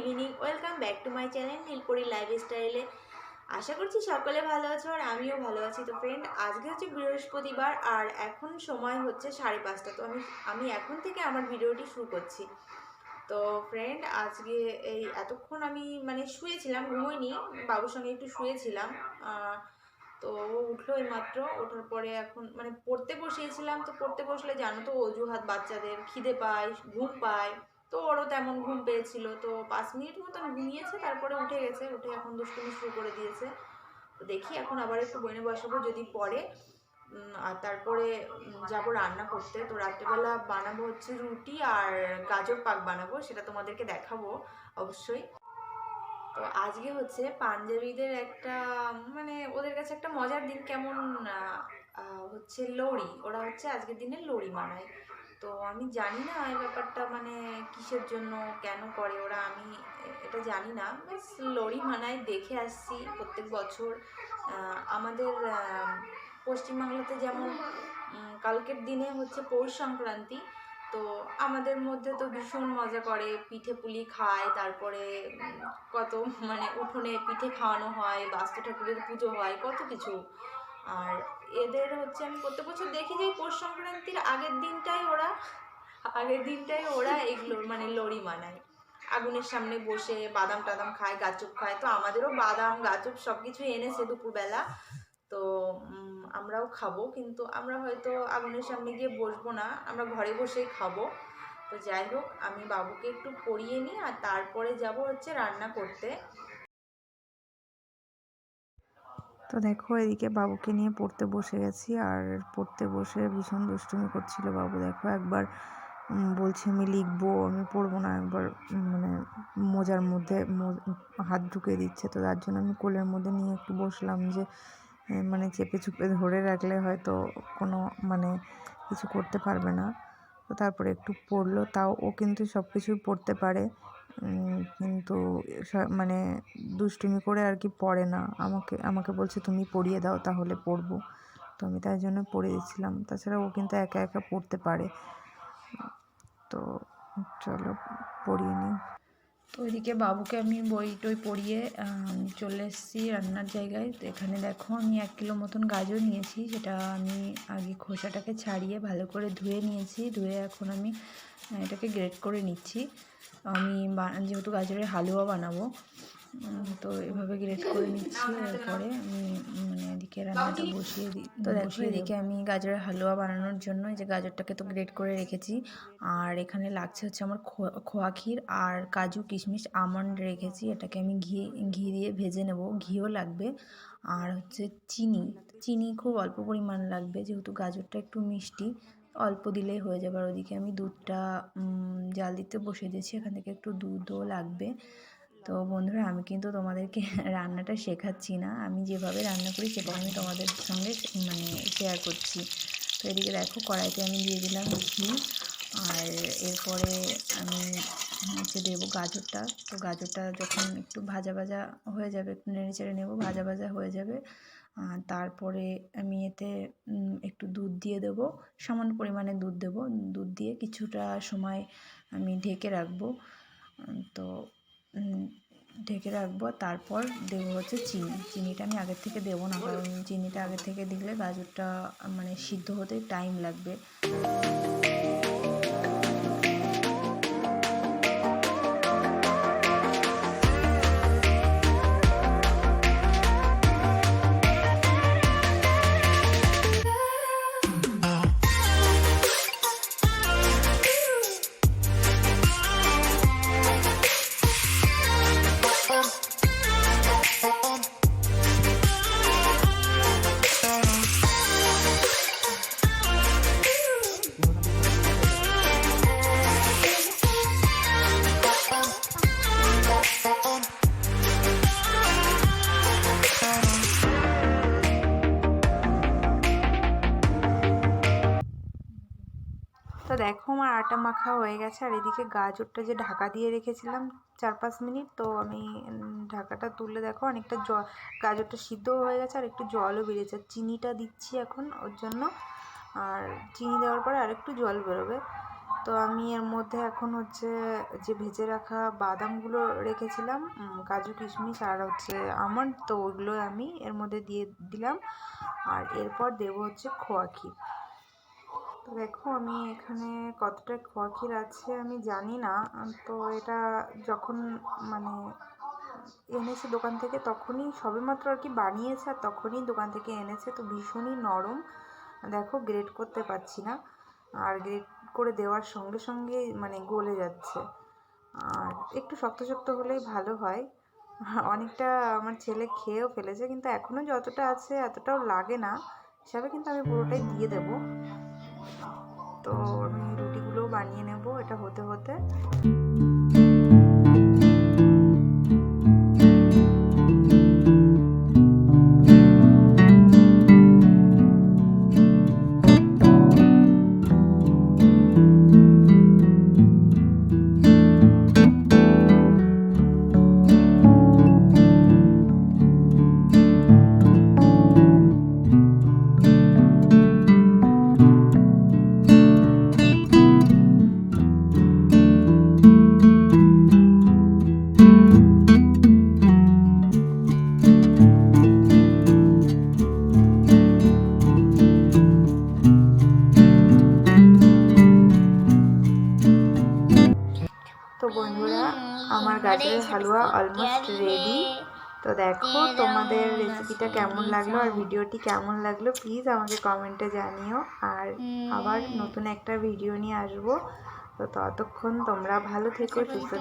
Evening, welcome back to my channel Nilpori লাইফস্টাইলে। আশা করছি সকলে ভালো আছো আর আমিও ভালো আছি। তো ফ্রেন্ড, আজকে হচ্ছে বৃহস্পতিবার আর এখন সময় হচ্ছে 5:30। তো আমি এখন থেকে আমার ভিডিওটি শুরু করছি। তো ফ্রেন্ড, আজকে এই এতক্ষণ আমি শুয়েছিলাম, ঘুমোইনি, বাবুর সঙ্গে একটু শুয়েছিলাম। তো ও উঠলো এইমাত্র। ওঠার পরে এখন পড়তে বসিয়েছিলাম। তো পড়তে বসলে জানো তো অজুহাত, বাচ্চাদের খিদে পায়, ঘুম পায়। তো ওরও তেমন ঘুম পেয়েছিল। তো 5 মিনিট মতন ঘুমিয়েছে, তারপরে উঠে গেছে। উঠে এখন দুষ্টুমি শুরু করে দিয়েছে। তো দেখি এখন আবার একটু বইনে বসাবো যদি পড়ে। আর তারপরে যাবো রান্না করতে। তো রাত্রেবেলা বানাবো হচ্ছে রুটি আর গাজর পাক বানাবো, সেটা তোমাদেরকে দেখাবো অবশ্যই। তো আজকে হচ্ছে পাঞ্জাবিদের একটা ওদের কাছে একটা মজার দিন, কেমন হচ্ছে লোহড়ি। ওরা হচ্ছে আজকের দিনে লোহড়ি মানায়। তো আমি জানি না এই ব্যাপারটা কিসের জন্য, কেন করে ওরা, আমি এটা জানি না। ব্যাস লোহড়ি মানায়, দেখে আসছি প্রত্যেক বছর। আমাদের পশ্চিমবাংলাতে যেমন কালকের দিনে হচ্ছে পৌষ সংক্রান্তি। তো আমাদের মধ্যে তো ভীষণ মজা করে, পিঠে পুলি খায়, তারপরে কত উঠোনে পিঠে খাওয়ানো হয়, বাস্তু ঠাকুরের পুজো হয়, কত কিছু। আর এদের হচ্ছে আমি প্রত্যেক বছর দেখি যে পৌষ সংক্রান্তির আগের দিনটাই ওরা এগুলো লড়ি মানায়। আগুনের সামনে বসে বাদাম টাদাম খায়, গাচুপ খায়। তো আমাদেরও বাদাম গাচুপ সব কিছু এনেছে দুপুরবেলা। তো আমরাও খাবো, কিন্তু আমরা হয়তো আগুনের সামনে গিয়ে বসবো না, আমরা ঘরে বসেই খাবো। তো যাই হোক, আমি বাবুকে একটু পড়িয়ে নিই আর তারপরে যাব হচ্ছে রান্না করতে। তো দেখো, এদিকে বাবুকে নিয়ে পড়তে বসে গেছি। আর পড়তে বসে ভীষণ দুষ্টুমি করছিল বাবু। দেখো, একবার বলছে আমি লিখবো, আমি পড়বো না। একবার মোজার মধ্যে হাত ঢুকিয়ে দিচ্ছে। তো তার জন্য আমি কোলের মধ্যে নিয়ে একটু বসলাম, যে চেপে চুপে ধরে রাখলে হয়তো কোনো কিছু করতে পারবে না। তো তারপরে একটু পড়লো। তাও ও কিন্তু সব কিছুই পড়তে পারে, কিন্তু দুষ্টুমি করে আর কি পড়ে না। আমাকে বলছে তুমি পড়িয়ে দাও, তাহলে পড়বো। তো আমি তাই জন্য পড়ে দিচ্ছিলাম। তাছাড়া ও কিন্তু একা একা পড়তে পারে। তো চলো পড়িয়ে নিই। তো ওইদিকে বাবুকে আমি বই টই পড়িয়ে চলে এসেছি রান্নার জায়গায়। তো এখানে দেখো, আমি 1 কিলো মতন গাজর নিয়েছি। সেটা আমি আগে খোসাটাকে ছাড়িয়ে ভালো করে ধুয়ে নিয়েছি। ধুয়ে এখন আমি এটাকে গ্রেট করে নিচ্ছি। আমি যেহেতু গাজরের হালুয়া বানাবো, তো এভাবে গ্রেট করে নিচ্ছি। এরপরে আমি এদিকে রান্নাটা বসিয়ে দিই। তো দেখো, এদিকে আমি গাজরের হালুয়া বানানোর জন্য এই যে গাজরটাকে তো গ্রেট করে রেখেছি। আর এখানে লাগছে হচ্ছে আমার খোয়া ক্ষীর আর কাজু কিশমিশ আমন্ড রেখেছি। এটাকে আমি ঘি দিয়ে ভেজে নেব। ঘিও লাগবে। আর হচ্ছে চিনি খুব অল্প পরিমাণ লাগবে, যেহেতু গাজরটা একটু মিষ্টি, অল্প দিলেই হয়ে যাবে। আর ওদিকে আমি দুধটা জাল দিতে বসিয়ে দিয়েছি। এখান থেকে একটু দুধও লাগবে। তো বন্ধুরা, আমি কিন্তু তোমাদেরকে রান্নাটা শেখাচ্ছি না, আমি যেভাবে রান্না করি সেটা আমি তোমাদের সঙ্গে শেয়ার করছি। তো এদিকে দেখো, কড়াইতে আমি দিয়ে দিলাম ঘি। আর এরপরে আমি হচ্ছে দেবো গাজরটা। তো গাজরটা যখন একটু ভাজা ভাজা হয়ে যাবে, একটু নেড়ে চেড়ে নেবো, ভাজা ভাজা হয়ে যাবে। তারপরে আমি এতে একটু দুধ দিয়ে দেবো, সামান্য পরিমাণে দুধ দেবো। দুধ দিয়ে কিছুটা সময় আমি ঢেকে রাখবো। তো ঢেকে রাখবো। তারপর দেবো হচ্ছে চিনিটা আমি আগের থেকে দেবো না, কারণ চিনিটা আগের থেকে দিলে গাজরটা সিদ্ধ হতে টাইম লাগবে। তো দেখো, আমার আটা মাখা হয়ে গেছে। আর এদিকে গাজরটা যে ঢাকা দিয়ে রেখেছিলাম 4-5 মিনিট, তো আমি ঢাকাটা তুলে দেখো অনেকটা গাজরটা সিদ্ধও হয়ে গেছে আর একটু জলও বেরিয়েছে। চিনিটা দিচ্ছি এখন ওর জন্য, আর চিনি দেওয়ার পরে আর একটু জল বেরোবে। তো আমি এর মধ্যে এখন হচ্ছে যে ভেজে রাখা বাদামগুলো রেখেছিলাম, কাজু কিশমিশ আর হচ্ছে আমন্ড, তো ওইগুলো আমি এর মধ্যে দিয়ে দিলাম। আর এরপর দেবো হচ্ছে খোয়া ক্ষীর। তো দেখো আমি এখানে কতটা খোয়া ক্ষীর আছে আমি জানি না, তো এটা যখন মানে এনেছে দোকান থেকে তখনই সবেমাত্র আর কি বানিয়েছে, আর তখনই দোকান থেকে এনেছে, তো ভীষণই নরম। দেখো গ্রেট করতে পারছি না, আর গ্রেট করে দেওয়ার সঙ্গে সঙ্গে মানে গলে যাচ্ছে। আর একটু শক্ত শক্ত হলেই ভালো হয়। অনেকটা আমার ছেলে খেয়েও ফেলেছে, কিন্তু এখনও যতটা আছে এতটাও লাগে না হিসাবে, কিন্তু আমি পুরোটাই দিয়ে দেব। তো আমি রুটিগুলোও বানিয়ে নেব এটা হতে হতে। তো বন্ধুরা, আমার গাজরের হালুয়া অলমোস্ট রেডি। তো দেখো তোমাদের রেসিপিটা কেমন লাগলো আর ভিডিওটি কেমন লাগলো প্লিজ আমাকে কমেন্টে জানিও। আর আবার নতুন একটা ভিডিও নিয়ে আসবো। তো ততক্ষণ তোমরা ভালো থেকো, সুস্থ থেকো।